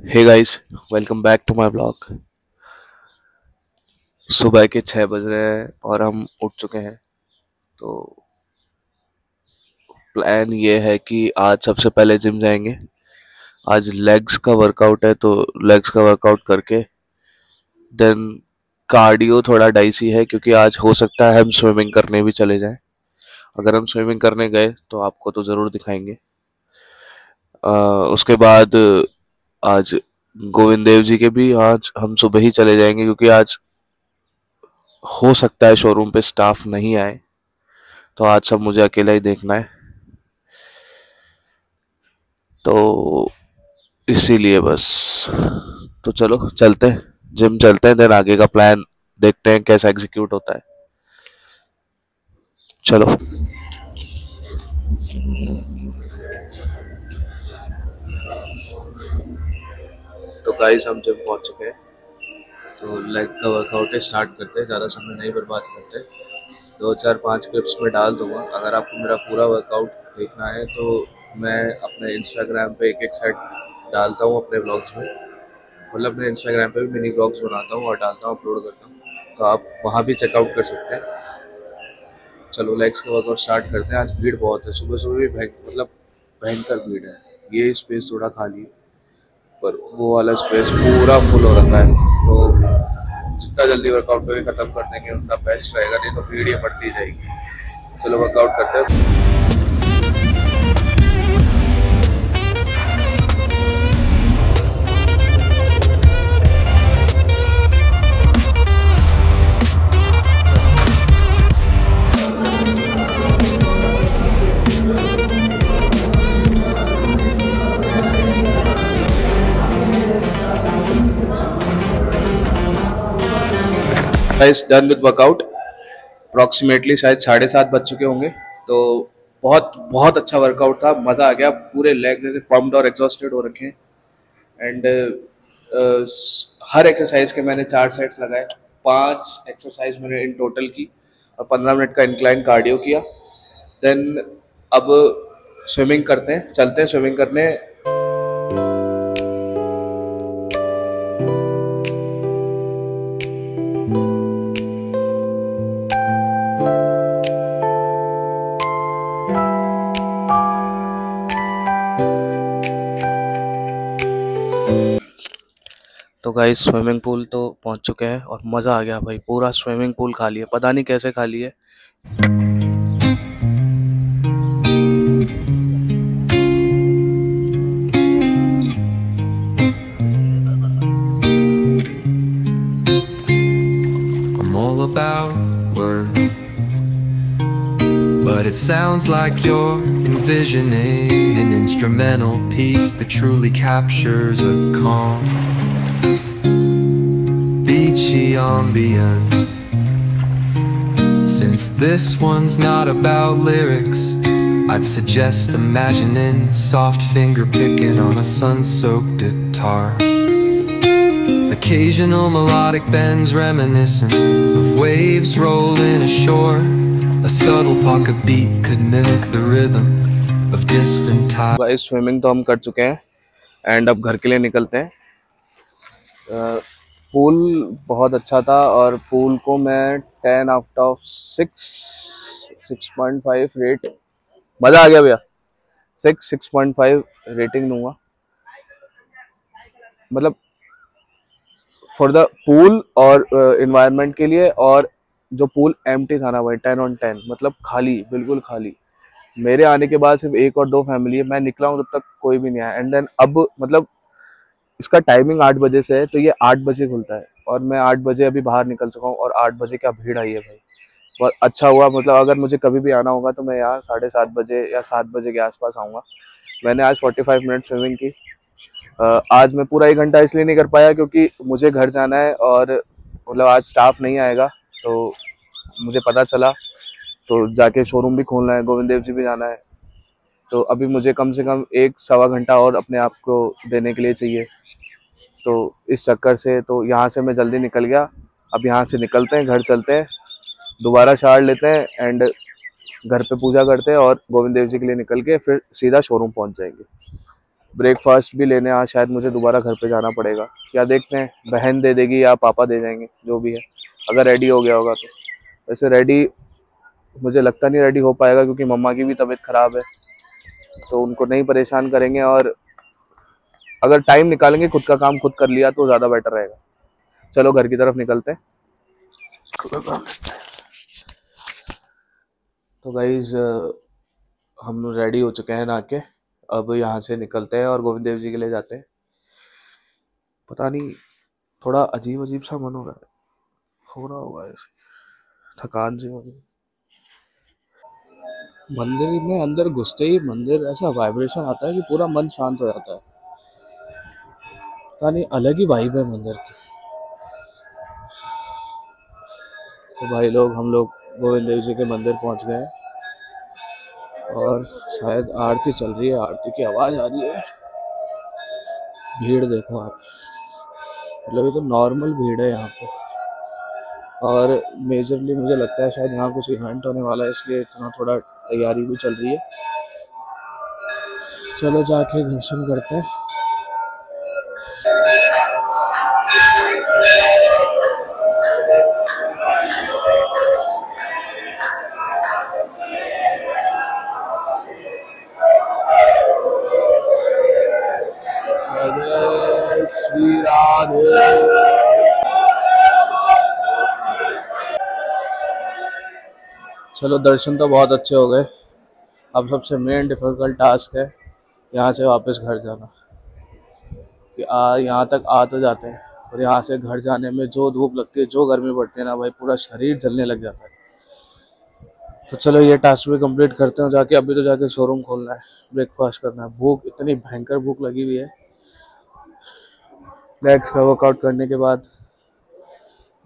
Hey guys, welcome back to my blog. सुबह के 6 बज रहे हैं और हम उठ चुके हैं। तो प्लान ये है कि आज सबसे पहले जिम जाएंगे। आज लेग्स का वर्कआउट है, तो लेग्स का वर्कआउट करके देन कार्डियो थोड़ा डाइसी है, क्योंकि आज हो सकता है हम स्विमिंग करने भी चले जाएं। अगर हम स्विमिंग करने गए तो आपको तो ज़रूर दिखाएंगे। उसके बाद आज गोविंद देव जी के भी आज हम सुबह ही चले जाएंगे, क्योंकि आज हो सकता है शोरूम पे स्टाफ नहीं आए, तो आज सब मुझे अकेला ही देखना है। तो इसीलिए बस, तो चलो चलते हैं, जिम चलते हैं, देन आगे का प्लान देखते हैं कैसा एग्जीक्यूट होता है। चलो। तो गाइस, हम जिम पहुंच चुके हैं। तो लेग का वर्कआउट स्टार्ट करते हैं, ज़्यादा समय नहीं बर्बाद करते। 2 4 5 क्लिप्स में डाल दूंगा। अगर आपको मेरा पूरा वर्कआउट देखना है तो मैं अपने इंस्टाग्राम पे एक एक सेट डालता हूँ अपने ब्लॉग्स में। मतलब मैं इंस्टाग्राम पे भी मिनी ब्लॉग्स बनाता हूँ और डालता हूँ, अपलोड करता हूँ, तो आप वहाँ भी चेकआउट कर सकते हैं। चलो लेग्स का वर्कआउट स्टार्ट करते हैं। आज भीड़ बहुत है, सुबह सुबह भी मतलब भयंकर भीड़ है। ये स्पेस थोड़ा खाली है, पर वो वाला स्पेस पूरा फुल हो रखा है। तो जितना जल्दी वर्कआउट करके ख़त्म कर देंगे उतना बेस्ट रहेगा, नहीं तो भीड़ ये बढ़ती जाएगी। चलो वर्कआउट करते हैं। Guys, done with workout. Approximately शायद 7:30 बज चुके होंगे। तो बहुत बहुत अच्छा वर्कआउट था, मज़ा आ गया। पूरे लेग जैसे पम्प्ड और एग्जॉस्टेड हो रखे हैं। एंड हर एक्सरसाइज के मैंने 4 सेट्स लगाए। 5 एक्सरसाइज मैंने इन टोटल की और 15 मिनट का इंक्लाइन कार्डियो किया। देन अब स्विमिंग करते हैं, चलते हैं स्विमिंग करने। तो गाइस, स्विमिंग पूल तो पहुंच चुके हैं और मज़ा आ गया भाई। पूरा स्विमिंग पूल खाली है, पता नहीं कैसे खाली है। I'm all about words, but it sounds like you're envisioning an instrumental piece that truly captures a calm, beachy ambience. Since this one's not about lyrics, I'd suggest imagining soft finger picking on a sun-soaked guitar. Occasional melodic bends reminiscent of waves rolling ashore. A subtle pocket beat could mimic the rhythm of distant tide. Guys, swimming तो हम कर चुके हैं and अब घर के लिए निकलते हैं। पूल बहुत अच्छा था और पूल को मैं 10 आउट ऑफ 6.5 रेट। मज़ा आ गया भैया। 6.5 रेटिंग दूंगा। मतलब फॉर द पूल और इन्वायरमेंट के लिए। और जो पूल एम्प्टी था ना भाई, 10/10, मतलब खाली, बिल्कुल खाली। मेरे आने के बाद सिर्फ 1 और 2 फैमिली है। मैं निकला हूँ तब तक कोई भी नहीं आया। एंड देन अब मतलब इसका टाइमिंग 8 बजे से है, तो ये 8 बजे खुलता है और मैं 8 बजे अभी बाहर निकल चुका हूँ और 8 बजे क्या भीड़ आई है भाई। बहुत अच्छा हुआ। मतलब अगर मुझे कभी भी आना होगा तो मैं यहाँ 7:30 बजे या 7 बजे के आसपास आऊँगा। मैंने आज 45 मिनट स्विमिंग की। आज मैं पूरा 1 घंटा इसलिए नहीं कर पाया क्योंकि मुझे घर जाना है और मतलब आज स्टाफ नहीं आएगा, तो मुझे पता चला। तो जाके शोरूम भी खोलना है, गोविंद देव जी भी जाना है। तो अभी मुझे कम से कम 1 सवा घंटा और अपने आप को देने के लिए चाहिए। तो इस चक्कर से तो यहाँ से मैं जल्दी निकल गया। अब यहाँ से निकलते हैं, घर चलते हैं, दोबारा शावर लेते हैं एंड घर पे पूजा करते हैं और गोविंद देव जी के लिए निकल के फिर सीधा शोरूम पहुँच जाएंगे। ब्रेकफास्ट भी लेने आज शायद मुझे दोबारा घर पे जाना पड़ेगा, या देखते हैं बहन दे देगी या पापा दे जाएंगे, जो भी है, अगर रेडी हो गया होगा तो। वैसे रेडी मुझे लगता नहीं रेडी हो पाएगा, क्योंकि मम्मा की भी तबीयत ख़राब है, तो उनको नहीं परेशान करेंगे, और अगर टाइम निकालेंगे खुद का काम खुद कर लिया तो ज़्यादा बेटर रहेगा। चलो घर की तरफ निकलते हैं। तो गाइज हम रेडी हो चुके हैं नहा के, अब यहाँ से निकलते हैं और गोविंद देव जी के लिए जाते हैं। पता नहीं, थोड़ा अजीब अजीब सा मन हो रहा होगा ऐसे, थकान सी हो रही है। मंदिर में अंदर घुसते ही मंदिर ऐसा वाइब्रेशन आता है कि पूरा मन शांत हो जाता है। पता नहीं, अलग ही वाइब है मंदिर की। तो भाई लोग, हम लोग गोविंद देव जी के मंदिर पहुंच गए और शायद आरती चल रही है, आरती की आवाज़ आ रही है। भीड़ देखो आप, मतलब ये तो नॉर्मल भीड़ है यहाँ पे, और मेजरली मुझे लगता है शायद यहाँ कुछ इवेंट होने वाला है, इसलिए इतना थोड़ा तैयारी भी चल रही है। चलो जाके दर्शन करते हैं। जय श्री राधे। चलो दर्शन तो बहुत अच्छे हो गए। अब सबसे मेन डिफिकल्ट टास्क है यहाँ से वापस घर जाना, कि यहाँ तक आ तो जाते हैं, और यहाँ से घर जाने में जो धूप लगती है, जो गर्मी पड़ती है ना भाई, पूरा शरीर जलने लग जाता है। तो चलो ये टास्क भी कंप्लीट करते हैं जाके। अभी तो जाके शोरूम खोलना है, ब्रेकफास्ट करना है, भूख इतनी भयंकर भूख लगी हुई है। लेग्स का वर्कआउट करने के बाद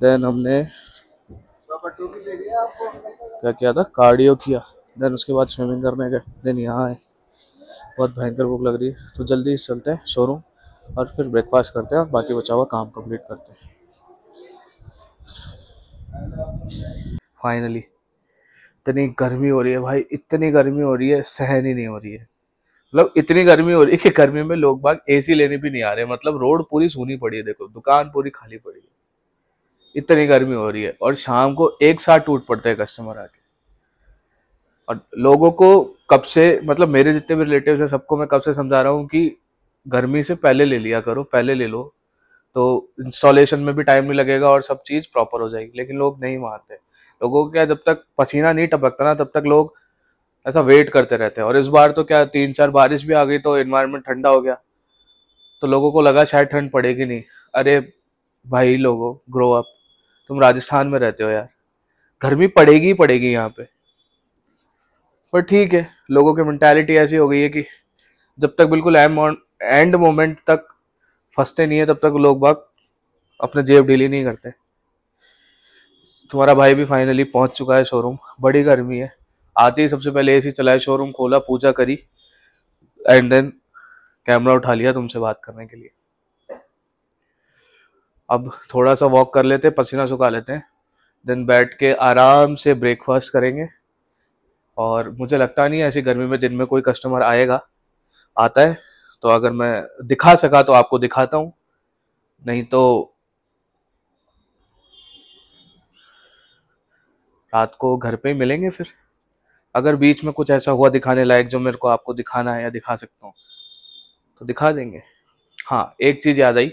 देन हमने क्या किया था, कार्डियो किया, देन उसके बाद स्विमिंग करने गए, देन यहाँ आए। बहुत भयंकर भूख लग रही है, तो जल्दी चलते हैं शोरूम और फिर ब्रेकफास्ट करते हैं और बाकी बचा हुआ काम कंप्लीट करते हैं। फाइनली इतनी गर्मी हो रही है भाई, इतनी गर्मी हो रही है, सहन ही नहीं हो रही है। मतलब इतनी गर्मी हो रही है कि गर्मी में लोग बाग एसी लेने भी नहीं आ रहे। मतलब रोड पूरी सूनी पड़ी है, देखो दुकान पूरी खाली पड़ी है, इतनी गर्मी हो रही है। और शाम को एक साथ टूट पड़ते हैं कस्टमर आके। और लोगों को कब से, मतलब मेरे जितने भी रिलेटिव्स हैं सबको मैं कब से समझा रहा हूँ कि गर्मी से पहले ले लिया करो, पहले ले लो, तो इंस्टॉलेशन में भी टाइम नहीं लगेगा और सब चीज़ प्रॉपर हो जाएगी। लेकिन लोग नहीं मानते। लोगों को क्या, जब तक पसीना नहीं टपकता ना तब तक लोग ऐसा वेट करते रहते हैं। और इस बार तो क्या 3-4 बारिश भी आ गई तो एनवायरनमेंट ठंडा हो गया, तो लोगों को लगा शायद ठंड पड़ेगी नहीं। अरे भाई लोगों, ग्रो अप, तुम राजस्थान में रहते हो यार, गर्मी पड़ेगी ही पड़ेगी यहाँ पे। पर ठीक है, लोगों की मेंटालिटी ऐसी हो गई है कि जब तक बिल्कुल एंड मोमेंट तक फंसते नहीं है तब तक लोग बाग अपने जेब ढीली नहीं करते। तुम्हारा भाई भी फाइनली पहुंच चुका है शोरूम। बड़ी गर्मी है, आते ही सबसे पहले एसी चलाया, शोरूम खोला, पूजा करी, एंड देन कैमरा उठा लिया तुमसे बात करने के लिए। अब थोड़ा सा वॉक कर लेते, पसीना सुखा लेते हैं, देन बैठ के आराम से ब्रेकफास्ट करेंगे। और मुझे लगता नहीं है ऐसी गर्मी में दिन में कोई कस्टमर आएगा, आता है तो अगर मैं दिखा सका तो आपको दिखाता हूँ, नहीं तो रात को घर पे ही मिलेंगे फिर। अगर बीच में कुछ ऐसा हुआ दिखाने लायक जो मेरे को आपको दिखाना है या दिखा सकता हूँ तो दिखा देंगे। हाँ, एक चीज़ याद आई,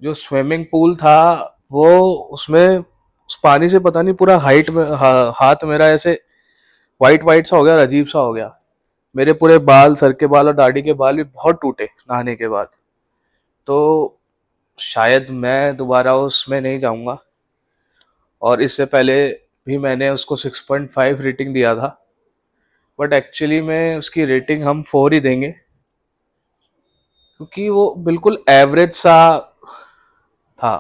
जो स्विमिंग पूल था वो, उसमें उस पानी से पता नहीं पूरा हाइट में हाथ मेरा ऐसे वाइट वाइट सा हो गया और अजीब सा हो गया। मेरे पूरे बाल, सर के बाल और दाढ़ी के बाल भी बहुत टूटे नहाने के बाद। तो शायद मैं दोबारा उसमें नहीं जाऊंगा। और इससे पहले भी मैंने उसको 6.5 रेटिंग दिया था, बट एक्चुअली में उसकी रेटिंग हम 4 ही देंगे, क्योंकि वो बिल्कुल एवरेज सा था।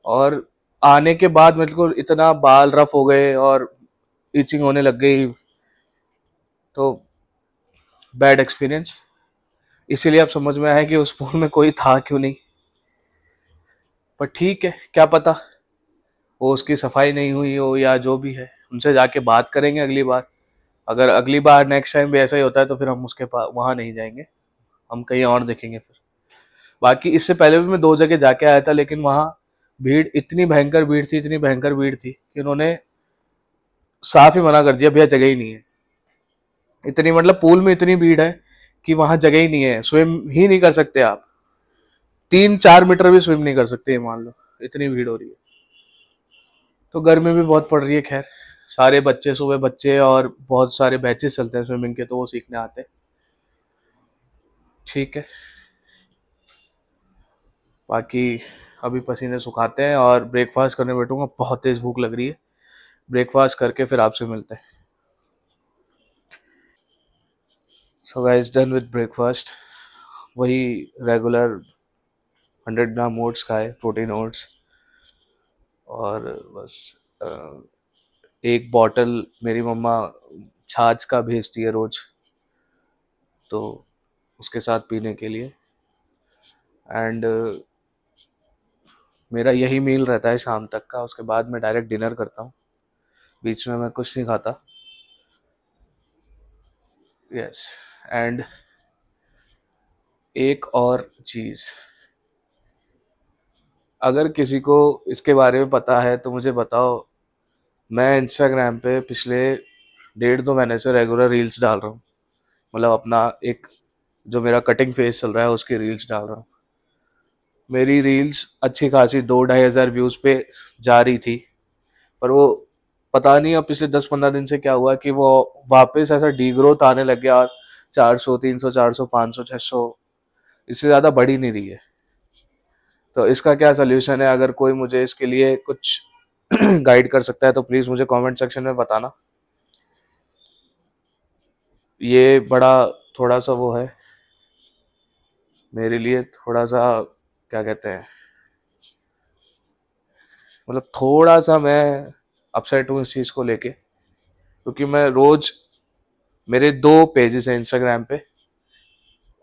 और आने के बाद मेरे को इतना बाल रफ हो गए और इचिंग होने लग गई, तो बैड एक्सपीरियंस। इसीलिए अब समझ में आया कि उस पूल में कोई था क्यों नहीं। पर ठीक है, क्या पता वो उसकी सफाई नहीं हुई हो या जो भी है, उनसे जाके बात करेंगे अगली बार। अगर अगली बार नेक्स्ट टाइम भी ऐसा ही होता है तो फिर हम उसके पास वहाँ नहीं जाएंगे, हम कहीं और देखेंगे फिर। बाकी इससे पहले भी मैं 2 जगह जाके आया था, लेकिन वहाँ भीड़, इतनी भयंकर भीड़ थी, इतनी भयंकर भीड़ थी कि उन्होंने साफ ही मना कर दिया, भैया जगह ही नहीं है। इतनी मतलब पूल में इतनी भीड़ है कि वहां जगह ही नहीं है, स्विम ही नहीं कर सकते आप, 3-4 मीटर भी स्विम नहीं कर सकते, ये मान लो, इतनी भीड़ हो रही है। तो गर्मी भी बहुत पड़ रही है। खैर, सारे बच्चे, सुबह बच्चे और बहुत सारे बैचेस चलते हैं स्विमिंग के, तो वो सीखने आते हैं। ठीक है, बाकी अभी पसीने सुखाते हैं और ब्रेकफास्ट करने बैठूंगा, बहुत तेज भूख लग रही है। ब्रेकफास्ट करके फिर आपसे मिलते हैं। So guys, done with breakfast. वही रेगुलर 100 ग्राम ओट्स खाए, प्रोटीन ओट्स, और बस एक बॉटल मेरी मम्मा छाछ का भेजती है रोज, तो उसके साथ पीने के लिए। एंड मेरा यही मील रहता है शाम तक का, उसके बाद मैं डायरेक्ट डिनर करता हूँ, बीच में मैं कुछ नहीं खाता। यस, एंड एक और चीज़, अगर किसी को इसके बारे में पता है तो मुझे बताओ। मैं इंस्टाग्राम पे पिछले 1.5-2 महीने से रेगुलर रील्स डाल रहा हूँ, मतलब अपना एक जो मेरा कटिंग फेस चल रहा है उसकी रील्स डाल रहा हूँ। मेरी रील्स अच्छी खासी 2-2.5 हज़ार व्यूज़ पे जा रही थी, पर वो पता नहीं अब पिछले 10-15 दिन से क्या हुआ कि वो वापस ऐसा डी ग्रोथ आने लग गया, और 400, 300, 400, 500, 600, इससे ज़्यादा बढ़ ही नहीं रही है। तो इसका क्या सोल्यूशन है? अगर कोई मुझे इसके लिए कुछ गाइड कर सकता है तो प्लीज़ मुझे कमेंट सेक्शन में बताना। ये बड़ा थोड़ा सा वो है मेरे लिए, थोड़ा सा क्या कहते हैं, मतलब थोड़ा सा मैं अपसेट हूँ इस चीज़ को लेके, क्योंकि मैं रोज, मेरे 2 पेजेस हैं इंस्टाग्राम पे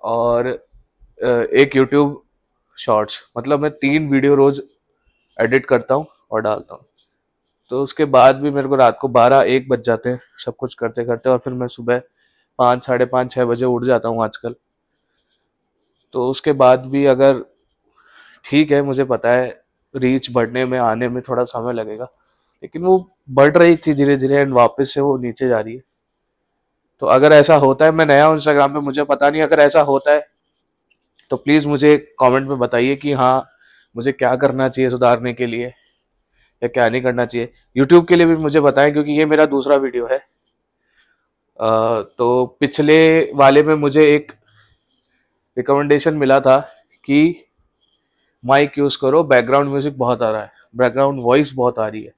और एक यूट्यूब शॉर्ट्स, मतलब मैं 3 वीडियो रोज एडिट करता हूँ और डालता हूँ। तो उसके बाद भी मेरे को रात को 12-1 बज जाते हैं सब कुछ करते करते, और फिर मैं सुबह 5, 5:30, 6 बजे उठ जाता हूँ आजकल। तो उसके बाद भी अगर, ठीक है मुझे पता है रीच बढ़ने में, आने में थोड़ा समय लगेगा, लेकिन वो बढ़ रही थी धीरे धीरे एंड वापस से वो नीचे जा रही है। तो अगर ऐसा होता है, मैं नया हूँ इंस्टाग्राम पे, मुझे पता नहीं, अगर ऐसा होता है तो प्लीज़ मुझे कमेंट में बताइए कि हाँ, मुझे क्या करना चाहिए सुधारने के लिए या क्या नहीं करना चाहिए। यूट्यूब के लिए भी मुझे बताएं, क्योंकि ये मेरा दूसरा वीडियो है। तो पिछले वाले में मुझे एक रिकमेंडेशन मिला था कि माइक यूज़ करो, बैकग्राउंड म्यूजिक बहुत आ रहा है, बैकग्राउंड वॉइस बहुत आ रही है।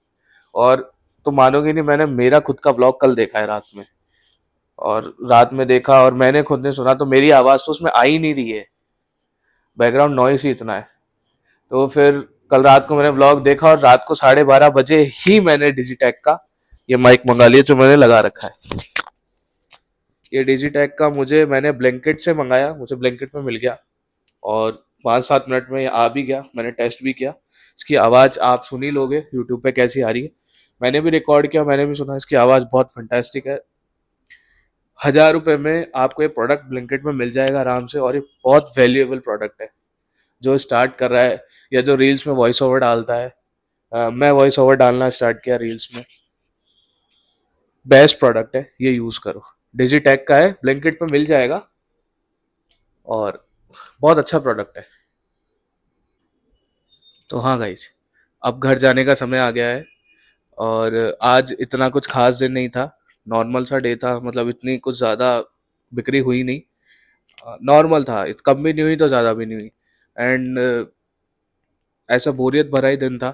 और तो मानोगे नहीं, मैंने मेरा खुद का ब्लॉग कल देखा है रात में, और रात में देखा और मैंने खुद ने सुना, तो मेरी आवाज़ तो उसमें आ ही नहीं रही है, बैकग्राउंड नॉइस ही इतना है। तो फिर कल रात को मैंने व्लॉग देखा और रात को 12:30 बजे ही मैंने डिजिटेक का ये माइक मंगा लिया जो मैंने लगा रखा है। ये डिजिटेक का मैंने ब्लैंकेट से मंगाया, मुझे ब्लैंकेट में मिल गया और 5-7 मिनट में ये आ भी गया। मैंने टेस्ट भी किया, इसकी आवाज़ आप सुन ही लोगे यूट्यूब पे कैसी आ रही है। मैंने भी रिकॉर्ड किया, मैंने भी सुना, इसकी आवाज़ बहुत फंटेस्टिक है। 1,000 रुपये में आपको ये प्रोडक्ट ब्लैंकेट में मिल जाएगा आराम से, और ये बहुत वैल्यूएबल प्रोडक्ट है। जो स्टार्ट कर रहा है या जो रील्स में वॉइस ओवर डालता है, मैं वॉइस ओवर डालना स्टार्ट किया रील्स में, बेस्ट प्रोडक्ट है, ये यूज़ करो। डिजिटेक का है, ब्लैंकेट पे मिल जाएगा और बहुत अच्छा प्रोडक्ट है। तो हाँ गाइस, अब घर जाने का समय आ गया है, और आज इतना कुछ खास दिन नहीं था, नॉर्मल सा डे था, मतलब इतनी कुछ ज़्यादा बिक्री हुई नहीं, नॉर्मल था, कम भी नहीं हुई तो ज़्यादा भी नहीं हुई। एंड ऐसा बोरियत भरा ही दिन था।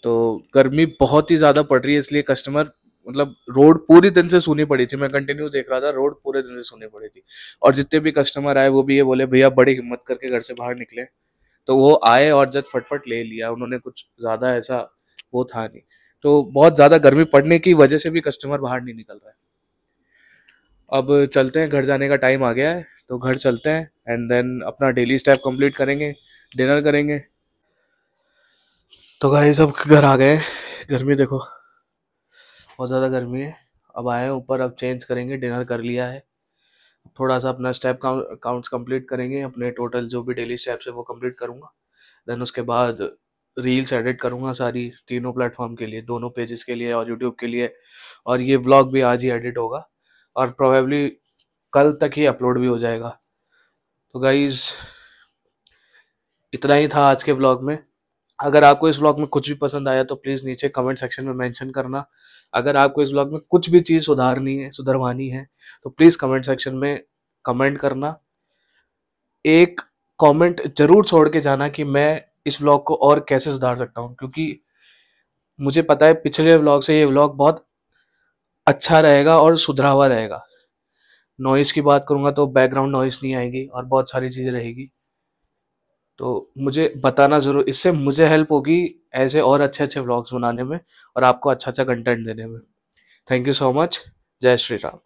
तो गर्मी बहुत ही ज़्यादा पड़ रही है, इसलिए कस्टमर, मतलब रोड पूरी दिन से सुनी पड़ी थी, मैं कंटिन्यू देख रहा था, रोड पूरे दिन से सुनी पड़ी थी। और जितने भी कस्टमर आए वो भी ये बोले, भैया बड़ी हिम्मत करके घर से बाहर निकले। तो वो आए और जब फटफट ले लिया उन्होंने, कुछ ज़्यादा ऐसा वो था नहीं। तो बहुत ज़्यादा गर्मी पड़ने की वजह से भी कस्टमर बाहर नहीं निकल रहा है। अब चलते हैं, घर जाने का टाइम आ गया है, तो घर चलते हैं एंड देन अपना डेली स्टेप कंप्लीट करेंगे, डिनर करेंगे। तो गाइस अब घर आ गए। गर्मी देखो, बहुत ज़्यादा गर्मी है। अब आए हैं ऊपर, अब चेंज करेंगे, डिनर कर लिया है, थोड़ा सा अपना स्टेप काउंट्स कंप्लीट करेंगे, अपने टोटल जो भी डेली स्टेप्स है वो कंप्लीट करूँगा। देन उसके बाद रील्स एडिट करूँगा सारी, तीनों प्लेटफॉर्म के लिए, दोनों पेजेस के लिए और यूट्यूब के लिए, और ये व्लॉग भी आज ही एडिट होगा और प्रोबेबली कल तक ही अपलोड भी हो जाएगा। तो गाइज इतना ही था आज के व्लॉग में। अगर आपको इस व्लॉग में कुछ भी पसंद आया तो प्लीज़ नीचे कमेंट सेक्शन में मेंशन करना। अगर आपको इस व्लॉग में कुछ भी चीज़ सुधरवानी है तो प्लीज़ कमेंट सेक्शन में कमेंट करना। एक कमेंट जरूर छोड़ के जाना कि मैं इस व्लॉग को और कैसे सुधार सकता हूँ, क्योंकि मुझे पता है पिछले व्लॉग से ये व्लॉग बहुत अच्छा रहेगा और सुधरा हुआ रहेगा। नॉइस की बात करूंगा तो बैकग्राउंड नॉइस नहीं आएगी और बहुत सारी चीज़ें रहेगी। तो मुझे बताना ज़रूर, इससे मुझे हेल्प होगी ऐसे और अच्छे अच्छे व्लॉग्स बनाने में और आपको अच्छा अच्छा कंटेंट देने में। Thank you so much. जय श्री राम।